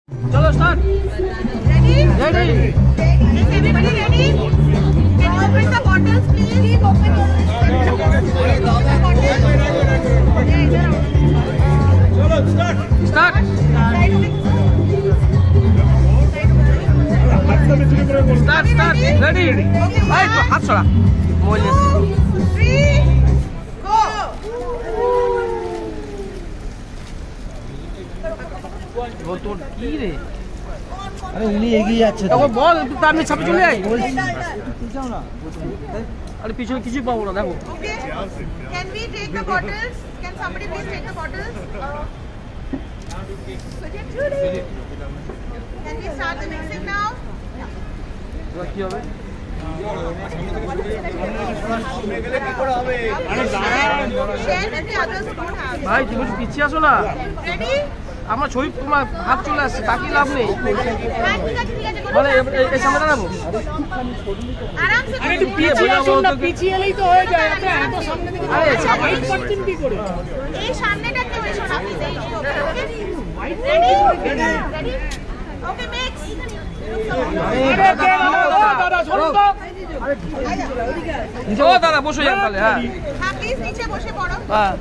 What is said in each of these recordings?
चलो start. Ready? Ready. Is everybody ready? Can you open the bottles, please? Open the bottles. चलो start. Start. Start start. Ready. भाई तो हाथ छोड़ा। मोजे। 3, go. वो तो की रे। আরে উনি এগিয়ে যাচ্ছে তো। ও বল তার নিচে ছাপে চলে আয়। আরে পিছনে কিছু পাবো না দেখো। Okay. Can we take the bottles? Can somebody please take the bottles? Can we start the mixing now? কি হবে? Share with the others who don't have. ভাই তুমি পিছিয়ে আসো না। Ready? আমার ছবি তোমার হাত চলে আসছে তাকি লাভ নেই। হ্যাঁ ঠিক আছে ঠিক আছে। বলে এই সামনে দাঁড়াবো। আরাম সে আরে একটু পিছিয়ে আসুন না, পিছিয়ে এলেই তো হয়ে যায়। আপনি এত সামনে থেকে আরে সাইড করছেন কি করে? এই সামনেটা কেউ এসো না প্লিজ এই okay ready ready okay mix আরে কে দাদা শুনুন তো। ও দাদা বসে যান তাহলে। হ্যাঁ হ্যাঁ প্লিজ নিচে বসে পড়ো হ্যাঁ।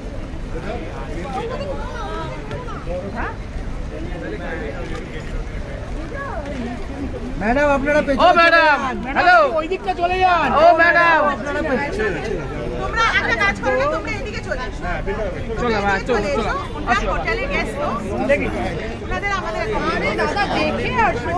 ম্যাডাম আপনারা ও পেছনে ম্যাডাম হ্যালো। ওই দিকটা চলে যান। ও ম্যাডাম তোমরা একটা কাজ করো না তোমরা এদিকে চলে এসো চলো ভাই চলো চলো হোটেলের গেস্ট তো দেখি ওনাদের আমাদের আরে দাদা দেখে আসো